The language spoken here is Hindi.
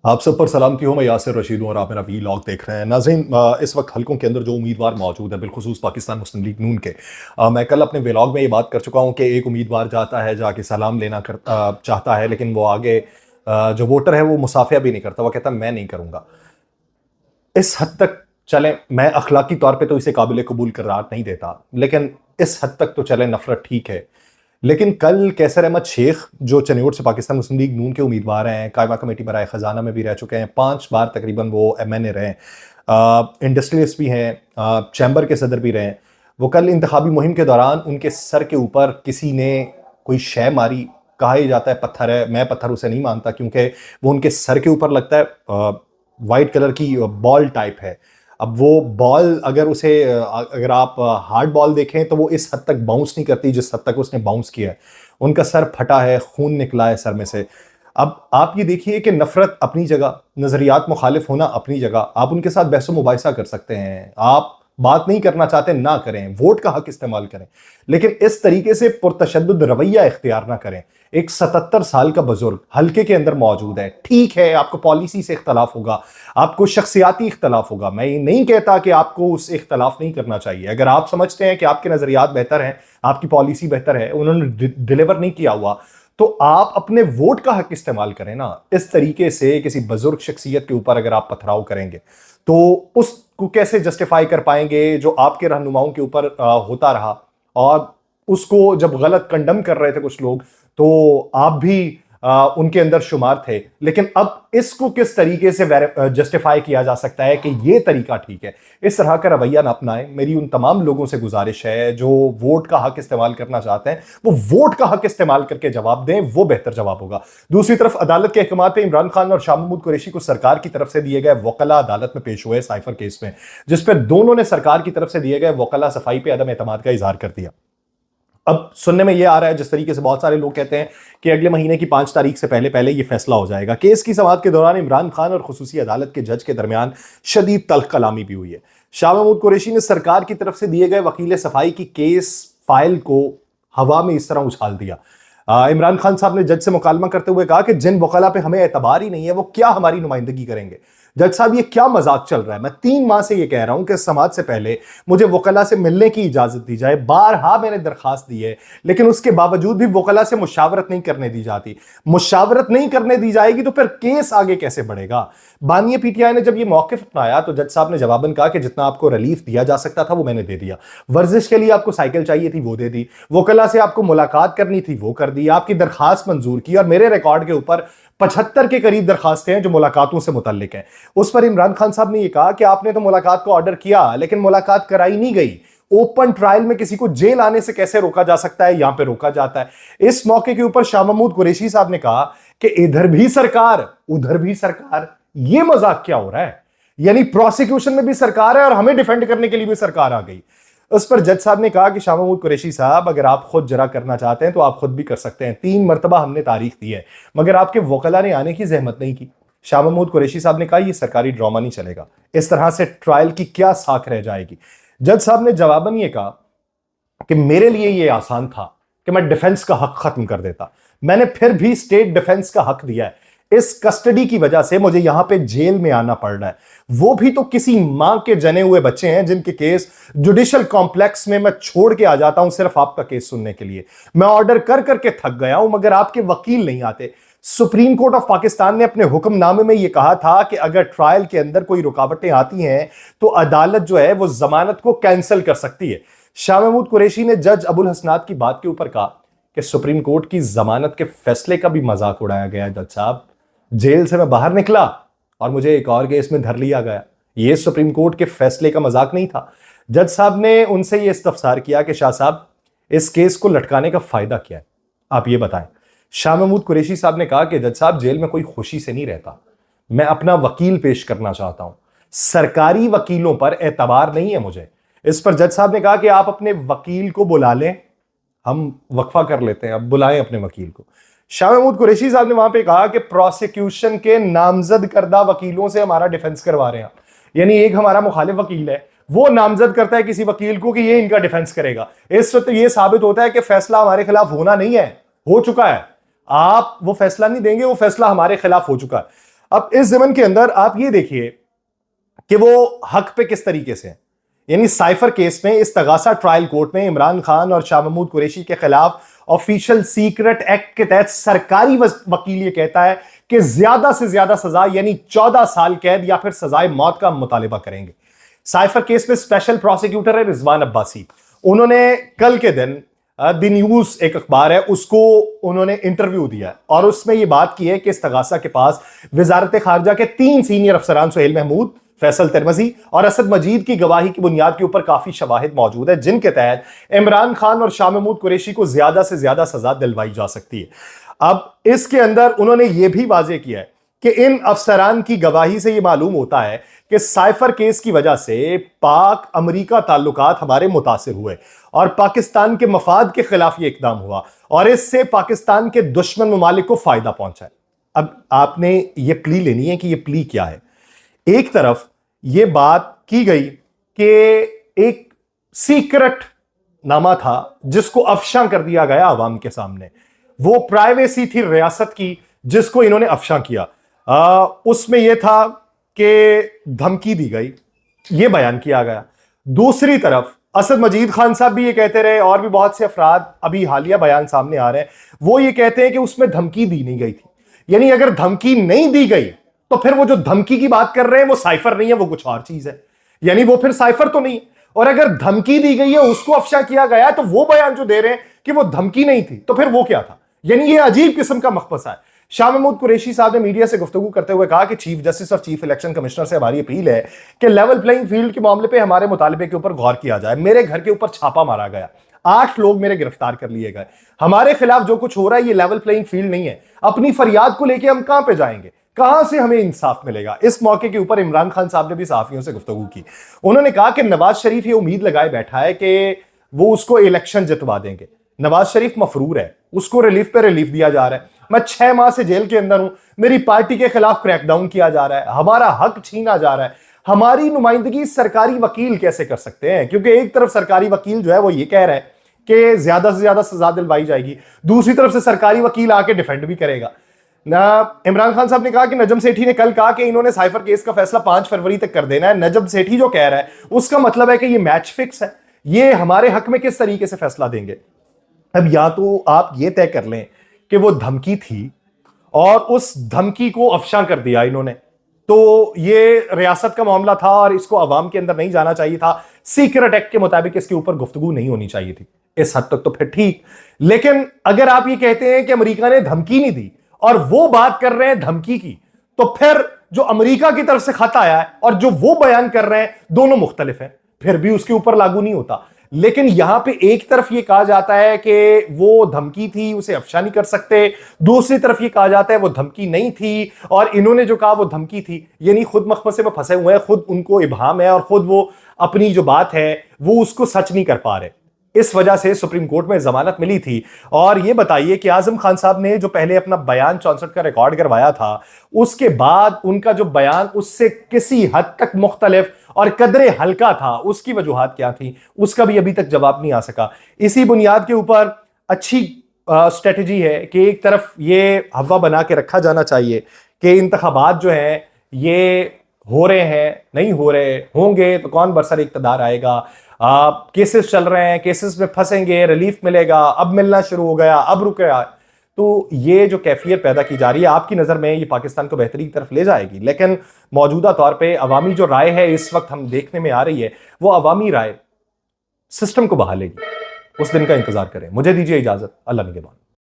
आप सब पर सलामती हो। मैं यासिर रशीद हूं और आप मेरा वीलॉग देख रहे हैं। नाज़रीन, इस वक्त हलकों के अंदर जो उम्मीदवार मौजूद है, बिलखुसूस पाकिस्तान मुस्लिम लीग नून के, मैं कल अपने व्लॉग में ये बात कर चुका हूं कि एक उम्मीदवार जाता है, जाके सलाम लेना चाहता है, लेकिन वो आगे जो वोटर है वो मुसाफिया भी नहीं करता। वो कहता मैं नहीं करूंगा। इस हद तक चले, मैं अखलाकी तौर पे तो इसे काबिल कबूल करार नहीं देता, लेकिन इस हद तक तो चले, नफरत ठीक है। लेकिन कल कैसर अहमद शेख, जो चन्योट से पाकिस्तान मुस्लिम लीग नून के उम्मीदवार हैं, कायमा कमेटी बराए खजाना में भी रह चुके हैं, 5 बार तकरीबन वो MNA रहे, इंडस्ट्रियलिस्ट भी हैं, चैम्बर के सदर भी रहे। वो कल इंतखाबी मुहिम के दौरान उनके सर के ऊपर किसी ने कोई शय मारी। कहा ही जाता है पत्थर है, मैं पत्थर उसे नहीं मानता, क्योंकि वो उनके सर के ऊपर लगता है। वाइट कलर की बॉल टाइप है। अब वो बॉल अगर आप हार्ड बॉल देखें तो वो इस हद तक बाउंस नहीं करती जिस हद तक उसने बाउंस किया है। उनका सर फटा है, खून निकला है सर में से। अब आप ये देखिए कि नफरत अपनी जगह, नजरियात मुखालिफ होना अपनी जगह, आप उनके साथ बहस मुबाहिसा कर सकते हैं। आप बात नहीं करना चाहते ना करें, वोट का हक इस्तेमाल करें, लेकिन इस तरीके से पुरतशद्दुद रवैया इख्तियार ना करें। एक 77 साल का बुजुर्ग हल्के के अंदर मौजूद है। ठीक है, आपको पॉलिसी से इख्तलाफ होगा, आपको शख्सियाती इख्तलाफ होगा। मैं ये नहीं कहता कि आपको उस इख्तलाफ नहीं करना चाहिए। अगर आप समझते हैं कि आपके नजरियात बेहतर हैं, आपकी पॉलिसी बेहतर है, उन्होंने डिलीवर नहीं किया हुआ, तो आप अपने वोट का हक इस्तेमाल करें ना। इस तरीके से किसी बुजुर्ग शख्सियत के ऊपर अगर आप पथराव करेंगे तो उसको कैसे जस्टिफाई कर पाएंगे जो आपके रहनुमाओं के ऊपर होता रहा। और उसको जब गलत कंडम कर रहे थे कुछ लोग, तो आप भी उनके अंदर शुमार थे। लेकिन अब इसको किस तरीके से जस्टिफाई किया जा सकता है कि यह तरीका ठीक है? इस तरह का रवैया ना अपनाएं। मेरी उन तमाम लोगों से गुजारिश है जो वोट का हक इस्तेमाल करना चाहते हैं, वो वोट का हक इस्तेमाल करके जवाब दें, वो बेहतर जवाब होगा। दूसरी तरफ अदालत के अहकाम पे इमरान खान और शाह महमूद कुरैशी को सरकार की तरफ से दिए गए वकला अदालत में पेश हुए साइफर केस में, जिस पर दोनों ने सरकार की तरफ से दिए गए वकला सफाई पे अदम एतमाद का इजहार कर दिया। अब सुनने में यह आ रहा है, जिस तरीके से बहुत सारे लोग कहते हैं कि अगले महीने की 5 तारीख से पहले पहले यह फैसला हो जाएगा। केस की समाअत के दौरान इमरान खान और खुसूसी अदालत के जज के दरमियान शदीद तल्ख कलामी भी हुई है। शाह महमूद कुरैशी ने सरकार की तरफ से दिए गए वकील सफाई की केस फाइल को हवा में इस तरह उछाल दिया। इमरान खान साहब ने जज से मुकालमा करते हुए कहा कि जिन वकला पे हमें एतबार ही नहीं है, वो क्या हमारी नुमाइंदगी करेंगे? जज साहब, ये क्या मजाक चल रहा है? मैं 3 माह से ये कह रहा हूं कि समाज से पहले मुझे वकला से मिलने की इजाजत दी जाए। बारहा मैंने दरखास्त दी है, लेकिन उसके बावजूद भी वकला से मुशावरत नहीं करने दी जाती। मुशावरत नहीं करने दी जाएगी तो फिर केस आगे कैसे बढ़ेगा? बानिया PTI ने जब ये मौकिफ अपनाया तो जज साहब ने जवाबन कहा कि जितना आपको रिलीफ दिया जा सकता था वो मैंने दे दिया। वर्जिश के लिए आपको साइकिल चाहिए थी, वो दे दी। वकला से आपको मुलाकात करनी थी, वो कर दी। आपकी दरखास्त मंजूर की, और मेरे रिकॉर्ड के ऊपर 75 के करीब दरखास्तें हैं जो मुलाकातों से मुतल्लिक हैं। उस पर इमरान खान साहब ने यह कहा कि आपने तो मुलाकात को ऑर्डर किया, लेकिन मुलाकात कराई नहीं गई। ओपन ट्रायल में किसी को जेल आने से कैसे रोका जा सकता है? यहां पे रोका जाता है। इस मौके के ऊपर शाह महमूद कुरैशी साहब ने कहा कि इधर भी सरकार उधर भी सरकार, ये मजाक क्या हो रहा है? यानी प्रोसिक्यूशन में भी सरकार है और हमें डिफेंड करने के लिए भी सरकार आ गई। उस पर जज साहब ने कहा कि शाह महमूद कुरैशी साहब, अगर आप खुद जरा करना चाहते हैं तो आप खुद भी कर सकते हैं। 3 मरतबा हमने तारीख दी है, मगर आपके वकला ने आने की जहमत नहीं की। शाह महमूद कुरैशी साहब ने कहा यह सरकारी ड्रामा नहीं चलेगा, इस तरह से ट्रायल की क्या साख रह जाएगी? जज साहब ने जवाबन ये कहा कि मेरे लिए यह आसान था कि मैं डिफेंस का हक खत्म कर देता, मैंने फिर भी स्टेट डिफेंस का हक दिया है। इस कस्टडी की वजह से मुझे यहां पे जेल में आना पड़ रहा है। वो भी तो किसी मां के जने हुए बच्चे हैं जिनके केस जुडिशियल कॉम्प्लेक्स में मैं छोड़ के आ जाता हूं सिर्फ आपका केस सुनने के लिए। मैं ऑर्डर कर करके थक गया हूं, मगर आपके वकील नहीं आते। सुप्रीम कोर्ट ऑफ पाकिस्तान ने अपने हुक्मनामे में यह कहा था कि अगर ट्रायल के अंदर कोई रुकावटें आती हैं तो अदालत जो है वो जमानत को कैंसिल कर सकती है। शाह महमूद कुरैशी ने जज अबुल हसनात की बात के ऊपर कहा कि सुप्रीम कोर्ट की जमानत के फैसले का भी मजाक उड़ाया गया। जज साहब, जेल से मैं बाहर निकला और मुझे एक और केस में धर लिया गया। यह सुप्रीम कोर्ट के फैसले का मजाक नहीं था। जज साहब ने उनसे यह इस्तफसार किया कि शाह साहब, इस केस को लटकाने का फायदा क्या है, आप ये बताएं। शाह महमूद कुरैशी साहब ने कहा कि जज साहब, जेल में कोई खुशी से नहीं रहता, मैं अपना वकील पेश करना चाहता हूं। सरकारी वकीलों पर एतबार नहीं है मुझे। इस पर जज साहब ने कहा कि आप अपने वकील को बुला लें, हम वक्फा कर लेते हैं, अब बुलाएं अपने वकील को। शाह महमूद कुरैशी साहब ने वहां पे कहा कि प्रोसिक्यूशन के नामजद करदा वकीलों से हमारा डिफेंस करवा रहे हैं। यानी एक हमारा मुखालिफ वकील है, वो नामजद करता है किसी वकील को कि ये इनका डिफेंस करेगा। इस वक्त ये साबित होता है कि फैसला हमारे खिलाफ होना नहीं है, हो चुका है। आप वो फैसला नहीं देंगे, वो फैसला हमारे खिलाफ हो चुका है। अब इस ज़मन के अंदर आप ये देखिए कि वो हक पे किस तरीके से हैं। यानी साइफर केस में इस तगासा ट्रायल कोर्ट में इमरान खान और शाह महमूद कुरैशी के खिलाफ ऑफिशियल सीक्रेट एक्ट के तहत सरकारी वकील ये कहता है कि ज्यादा से ज्यादा सजा यानी 14 साल कैद या फिर सजाए मौत का मुतालिबा करेंगे। साइफर केस में स्पेशल प्रोसिक्यूटर है रिजवान अब्बासी। उन्होंने कल के दिन द न्यूज एक अखबार है उसको उन्होंने इंटरव्यू दिया और उसमें यह बात की है कि इस तगासा के पास वजारत खारजा के 3 सीनियर अफसरान सुहेल महमूद, फैसल तिरमजी और असद मजीद की गवाही की बुनियाद के ऊपर काफी शवाहिद मौजूद है जिनके तहत इमरान खान और शाह महमूद कुरैशी को ज्यादा से ज्यादा सजा दिलवाई जा सकती है। अब इसके अंदर उन्होंने यह भी वाजे किया है कि इन अफसरान की गवाही से यह मालूम होता है कि साइफर केस की वजह से पाक अमेरिका ताल्लुकात हमारे मुतासिर हुए और पाकिस्तान के मफाद के खिलाफ यह इकदाम हुआ और इससे पाकिस्तान के दुश्मन ममालिक को फायदा पहुंचा है। अब आपने यह प्ली लेनी है कि यह प्ली क्या है। एक तरफ यह बात की गई कि एक सीक्रेट नामा था जिसको अफशा कर दिया गया अवाम के सामने, वो प्राइवेसी थी रियासत की जिसको इन्होंने अफशा किया। उसमें यह था कि धमकी दी गई, यह बयान किया गया। दूसरी तरफ असद मजीद खान साहब भी ये कहते रहे और भी बहुत से अफराद अभी हालिया बयान सामने आ रहे हैं, वो ये कहते हैं कि उसमें धमकी दी नहीं गई थी। यानी अगर धमकी नहीं दी गई तो फिर वो जो धमकी की बात कर रहे हैं वो साइफर नहीं है, वो कुछ और चीज है, यानी वो फिर साइफर तो नहीं। और अगर धमकी दी गई है उसको अफशा किया गया तो वो बयान जो दे रहे हैं कि वो धमकी नहीं थी तो फिर वो क्या था। यानी ये अजीब किस्म का मखबसा है। शाह महमूद कुरैशी साहब ने मीडिया से गुफ्तगू करते हुए कहा कि चीफ जस्टिस और चीफ इलेक्शन कमिश्नर से हमारी अपील है कि लेवल प्लेइंग फील्ड के मामले पे हमारे मुतालिबे के ऊपर गौर किया जाए। मेरे घर के ऊपर छापा मारा गया, 8 लोग मेरे गिरफ्तार कर लिए गए, हमारे खिलाफ जो कुछ हो रहा है ये लेवल प्लेइंग फील्ड नहीं है। अपनी फरियाद को लेकर हम कहां पे जाएंगे, कहां से हमें इंसाफ मिलेगा। इस मौके के ऊपर इमरान खान साहब ने भी सहाफियों से गुफ्तगू की। उन्होंने कहा कि नवाज शरीफ ये उम्मीद लगाए बैठा है कि वो उसको इलेक्शन जितवा देंगे। नवाज शरीफ मफरूर है, उसको रिलीफ पे रिलीफ दिया जा रहा है। मैं 6 माह से जेल के अंदर हूं, मेरी पार्टी के खिलाफ क्रैकडाउन किया जा रहा है, हमारा हक छीना जा रहा है। हमारी नुमाइंदगी सरकारी वकील कैसे कर सकते हैं, क्योंकि एक तरफ सरकारी वकील जो है वो ये कह रहा है कि ज्यादा से ज्यादा सजा दिलवाई जाएगी, दूसरी तरफ से सरकारी वकील आके डिफेंड भी करेगा ना। इमरान खान साहब ने कहा कि नजम सेठी ने कल कहा कि इन्होंने साइफर केस का फैसला 5 फरवरी तक कर देना है। नजम सेठी जो कह रहा है उसका मतलब है कि ये मैच फिक्स है, ये हमारे हक में किस तरीके से फैसला देंगे। अब या तो आप ये तय कर लें कि वो धमकी थी और उस धमकी को अफशा कर दिया इन्होंने, तो ये रियासत का मामला था और इसको अवाम के अंदर नहीं जाना चाहिए था, सीक्रेट एक्ट के मुताबिक इसके ऊपर गुफ्तगू नहीं होनी चाहिए थी, इस हद तक तो फिर ठीक। लेकिन अगर आप ये कहते हैं कि अमेरिका ने धमकी नहीं दी और वो बात कर रहे हैं धमकी की, तो फिर जो अमेरिका की तरफ से खत आया है और जो वो बयान कर रहे हैं दोनों मुख्तलिफ हैं, फिर भी उसके ऊपर लागू नहीं होता। लेकिन यहां पे एक तरफ ये कहा जाता है कि वो धमकी थी, उसे अफशा नहीं कर सकते, दूसरी तरफ ये कहा जाता है वो धमकी नहीं थी और इन्होंने जो कहा वो धमकी थी। यानी खुद मखमसे में फंसे हुए हैं, खुद उनको इबहाम है और खुद वो अपनी जो बात है वो उसको सच नहीं कर पा रहे। इस वजह से सुप्रीम कोर्ट में जमानत मिली थी। और ये बताइए कि आजम खान साहब ने जो पहले अपना बयान 64 का रिकॉर्ड करवाया था, उसके बाद उनका जो बयान उससे किसी हद तक मुख्तलिफ और कदरे हल्का था, उसकी वजूहात क्या थी, उसका भी अभी तक जवाब नहीं आ सका। इसी बुनियाद के ऊपर अच्छी स्ट्रेटजी है कि एक तरफ ये हवा बना के रखा जाना चाहिए कि इंतखाबात जो है ये हो रहे हैं, नहीं हो रहे, होंगे तो कौन बरसर इक़्तिदार आएगा, केसेस चल रहे हैं, केसेस में फंसेंगे, रिलीफ मिलेगा, अब मिलना शुरू हो गया, अब रुक गया। तो ये जो कैफियत पैदा की जा रही है आपकी नज़र में ये पाकिस्तान को बेहतरी की तरफ ले जाएगी। लेकिन मौजूदा तौर पे अवामी जो राय है इस वक्त हम देखने में आ रही है, वो अवामी राय सिस्टम को बहालेगी। उस दिन का इंतजार करें। मुझे दीजिए इजाजत। अल्लाह निगहबान।